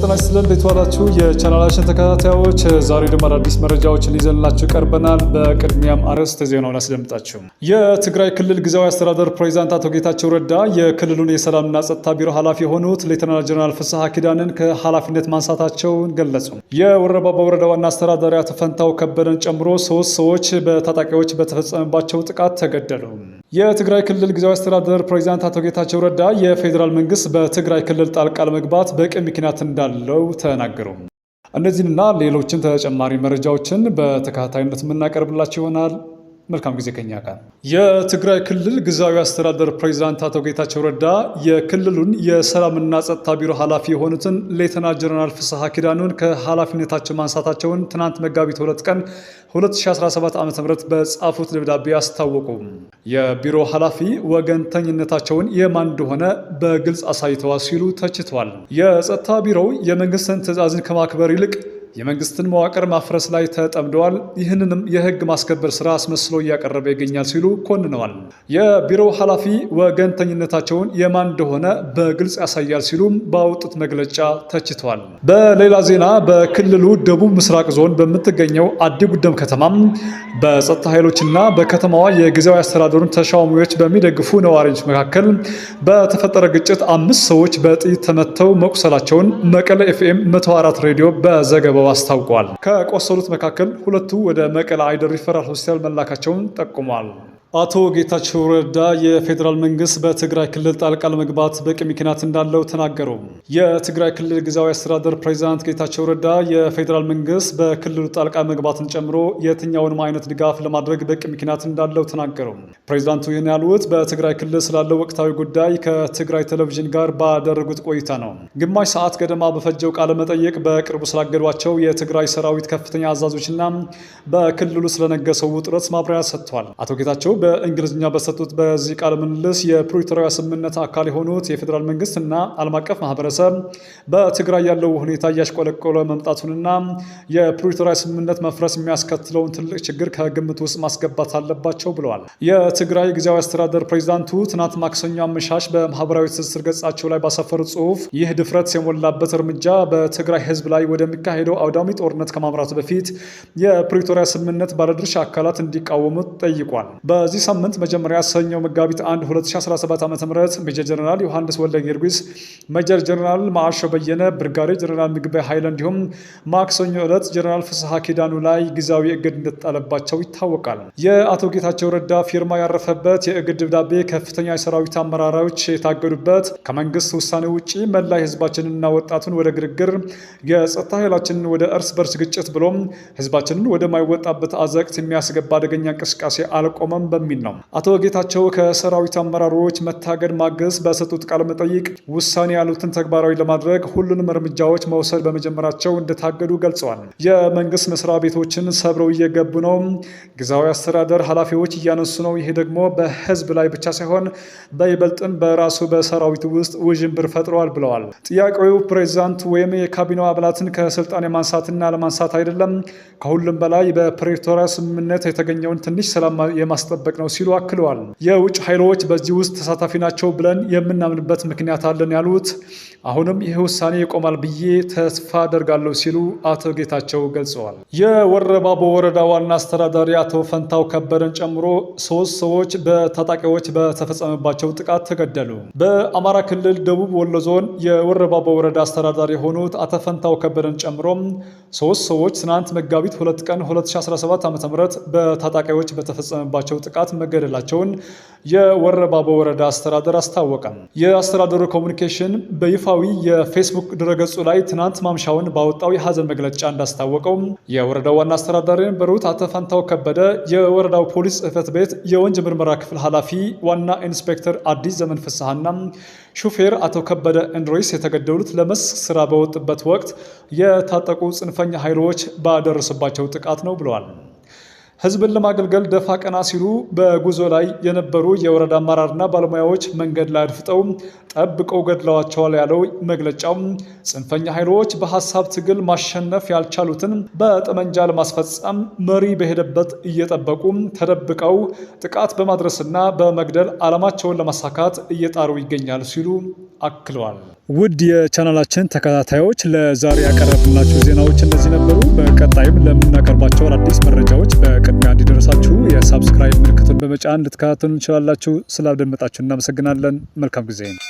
ጤና ይስጥልን እንዴት ዋላችሁ የቻናላችን ተከታታዮች ዛሬ ደግሞ አዲስ መረጃዎችን ይዘንላችሁ ቀርበናል። በቅድሚያም አርዕስተ ዜናውን አስደምጣችሁ የትግራይ ክልል ጊዜያዊ አስተዳደር ፕሬዝዳንት አቶ ጌታቸው ረዳ የክልሉን የሰላምና ጸጥታ ቢሮ ኃላፊ የሆኑት ሌተናል ጀነራል ፍስሐ ኪዳንን ከኃላፊነት ማንሳታቸውን ገለጹ። የወረባቦ ወረዳ ዋና አስተዳዳሪ አቶ ፈንታው ከበደን ጨምሮ 3 ሰዎች በታጣቂዎች በተፈጸመባቸው ጥቃት ተገደሉ። የትግራይ ክልል ጊዜያዊ አስተዳደር ፕሬዝዳንት አቶ ጌታቸው ረዳ የፌዴራል መንግስት በትግራይ ክልል ጣልቃ ለመግባት በቂ ምክንያት እንዳለው ተናገሩ። እነዚህንና ሌሎችን ተጨማሪ መረጃዎችን በተከታታይነት የምናቀርብላችሁ ይሆናል። መልካም ጊዜ ከኛ ጋር። የትግራይ ክልል ጊዜያዊ አስተዳደር ፕሬዝዳንት አቶ ጌታቸው ረዳ የክልሉን የሰላምና ጸጥታ ቢሮ ኃላፊ የሆኑትን ሌተናል ጀነራል ፍስሐ ኪዳኑን ከኃላፊነታቸው ማንሳታቸውን ትናንት መጋቢት 2 ቀን 2017 ዓ.ም በጻፉት ደብዳቤ አስታወቁ። የቢሮ ኃላፊ ወገንተኝነታቸውን የማን እንደሆነ በግልጽ አሳይተዋል ሲሉ ተችተዋል። የጸጥታ ቢሮው የመንግስትን ትዕዛዝን ከማክበር ይልቅ የመንግስትን መዋቅር ማፍረስ ላይ ተጠምደዋል። ይህንንም የህግ ማስከበር ስራ አስመስሎ እያቀረበ ይገኛል ሲሉ ኮንነዋል። የቢሮው ኃላፊ ወገንተኝነታቸውን የማን እንደሆነ በግልጽ ያሳያል ሲሉም ባወጡት መግለጫ ተችተዋል። በሌላ ዜና በክልሉ ደቡብ ምስራቅ ዞን በምትገኘው አዲ ጉደም ከተማም በጸጥታ ኃይሎችና በከተማዋ የጊዜያዊ አስተዳደሩን ተሿሚዎች በሚደግፉ ነዋሪዎች መካከል በተፈጠረ ግጭት 5 ሰዎች በጥይት ተመተው መቁሰላቸውን መቀለ ኤፍኤም 104 ሬዲዮ በዘገባው አስታውቋል። ከቆሰሉት መካከል 2ቱ ወደ መቀለ አይደር ሪፈራል ሆስፒታል መላካቸውን ጠቁሟል። አቶ ጌታቸው ረዳ የፌዴራል መንግስት በትግራይ ክልል ጣልቃ ለመግባት በቂ ምክንያት እንዳለው ተናገሩ። የትግራይ ክልል ጊዜያዊ አስተዳደር ፕሬዝዳንት ጌታቸው ረዳ የፌዴራል መንግስት በክልሉ ጣልቃ መግባትን ጨምሮ የትኛውንም አይነት ድጋፍ ለማድረግ በቂ ምክንያት እንዳለው ተናገሩ። ፕሬዝዳንቱ ይህን ያሉት በትግራይ ክልል ስላለው ወቅታዊ ጉዳይ ከትግራይ ቴሌቪዥን ጋር ባደረጉት ቆይታ ነው። ግማሽ ሰዓት ገደማ በፈጀው ቃለ መጠይቅ በቅርቡ ስላገዷቸው የትግራይ ሰራዊት ከፍተኛ አዛዦችና በክልሉ ስለነገሰው ውጥረት ማብራሪያ ሰጥቷል። አቶ ጌታቸው በእንግሊዝኛ በሰጡት በዚህ ቃለ ምልልስ የፕሪቶሪያ ስምምነት አካል የሆኑት የፌዴራል መንግስትና ዓለም አቀፍ ማህበረሰብ በትግራይ ያለው ሁኔታ እያሽቆለቆለ መምጣቱንና የፕሪቶሪያ ስምምነት መፍረስ የሚያስከትለውን ትልቅ ችግር ከግምት ውስጥ ማስገባት አለባቸው ብለዋል። የትግራይ ጊዜያዊ አስተዳደር ፕሬዝዳንቱ ትናንት ማክሰኞ አመሻሽ በማህበራዊ ትስስር ገጻቸው ላይ ባሰፈሩት ጽሁፍ ይህ ድፍረት የሞላበት እርምጃ በትግራይ ህዝብ ላይ ወደሚካሄደው አውዳሚ ጦርነት ከማምራቱ በፊት የፕሪቶሪያ ስምምነት ባለድርሻ አካላት እንዲቃወሙት ጠይቋል። በዚህ ሳምንት መጀመሪያ ሰኞ መጋቢት 1 2017 ዓ.ም ሜጀር ጀነራል ዮሐንስ ወልደ ጊዮርጊስ፣ ሜጀር ጀነራል ማዕሾ በየነ፣ ብርጋዴር ጀነራል ምግበይ ኃይለ እንዲሁም ማክሰኞ ዕለት ጀነራል ፍስሐ ኪዳኑ ላይ ጊዜያዊ እግድ እንደተጣለባቸው ይታወቃል። የአቶ ጌታቸው ረዳ ፊርማ ያረፈበት የእግድ ደብዳቤ ከፍተኛ የሰራዊት አመራሮች የታገዱበት፣ ከመንግስት ውሳኔ ውጪ መላ ህዝባችንንና ወጣቱን ወደ ግርግር፣ የጸጥታ ኃይላችንን ወደ እርስ በርስ ግጭት ብሎም ህዝባችንን ወደማይወጣበት አዘቅት የሚያስገባ አደገኛ እንቅስቃሴ አልቆመም በሚል ነው። አቶ ጌታቸው ከሰራዊት አመራሮች መታገድ ማገዝ በሰጡት ቃለ መጠይቅ ውሳኔ ያሉትን ተግባራዊ ለማድረግ ሁሉንም እርምጃዎች መውሰድ በመጀመራቸው እንደታገዱ ገልጸዋል። የመንግስት መስሪያ ቤቶችን ሰብረው እየገቡ ነው፣ ጊዜያዊ አስተዳደር ኃላፊዎች እያነሱ ነው። ይሄ ደግሞ በህዝብ ላይ ብቻ ሳይሆን በይበልጥም በራሱ በሰራዊት ውስጥ ውዥንብር ፈጥረዋል ብለዋል። ጥያቄው ፕሬዝዳንት ወይም የካቢኔው አባላትን ከስልጣን የማንሳትና ለማንሳት አይደለም፣ ከሁሉም በላይ በፕሪቶሪያ ስምምነት የተገኘውን ትንሽ ሰላም የማስጠበቅ ነው ሲሉ አክለዋል። የውጭ ኃይሎች በዚህ ውስጥ ተሳታፊ ናቸው ብለን የምናምንበት ምክንያት አለን ያሉት አሁንም ይህ ውሳኔ ይቆማል ብዬ ተስፋ አደርጋለሁ ሲሉ አቶ ጌታቸው ገልጸዋል። የወረባቦ ወረዳ ዋና አስተዳዳሪ አቶ ፈንታው ከበደን ጨምሮ 3 ሰዎች በታጣቂዎች በተፈጸመባቸው ጥቃት ተገደሉ። በአማራ ክልል ደቡብ ወሎ ዞን የወረባቦ ወረዳ አስተዳዳሪ የሆኑት አቶ ፈንታው ከበደን ጨምሮ 3 ሰዎች ትናንት መጋቢት 2 ቀን 2017 ዓ.ም በታጣቂዎች በተፈጸመባቸው ጥቃት መገደላቸውን የወረባቦ ወረዳ አስተዳደር አስታወቀ። የአስተዳደሩ ኮሙኒኬሽን በይፋዊ የፌስቡክ ድረገጹ ላይ ትናንት ማምሻውን ባወጣው የሐዘን መግለጫ እንዳስታወቀው የወረዳው ዋና አስተዳዳሪ በሩት አቶ ፈንታው ከበደ፣ የወረዳው ፖሊስ ጽሕፈት ቤት የወንጀል ምርመራ ክፍል ኃላፊ ዋና ኢንስፔክተር አዲስ ዘመን ፍስሐና ሹፌር አቶ ከበደ እንድሮይስ የተገደሉት ለመስክ ስራ በወጡበት ወቅት የታጠቁ ጽንፈኛ ኃይሎች ባደረሱባቸው ጥቃት ነው ብለዋል። ህዝብን ለማገልገል ደፋ ቀና ሲሉ በጉዞ ላይ የነበሩ የወረዳ አመራርና ባለሙያዎች መንገድ ላይ አድፍጠው ጠብቀው ገድለዋቸዋል ያለው መግለጫው ጽንፈኛ ኃይሎች በሐሳብ ትግል ማሸነፍ ያልቻሉትን በጠመንጃ ለማስፈጸም መሪ በሄደበት እየጠበቁ ተደብቀው ጥቃት በማድረስና በመግደል ዓላማቸውን ለማሳካት እየጣሩ ይገኛሉ ሲሉ አክለዋል። ውድ የቻናላችን ተከታታዮች ለዛሬ ያቀረብናችሁ ዜናዎች እነዚህ ነበሩ። በቀጣይም ለምናቀርባቸው አዳዲስ መረጃዎች በቅድሚያ እንዲደርሳችሁ የሳብስክራይብ ምልክቱን በመጫን ልትከታተሉ እንችላላችሁ። ስላደመጣችሁ እናመሰግናለን። መልካም ጊዜ ነው።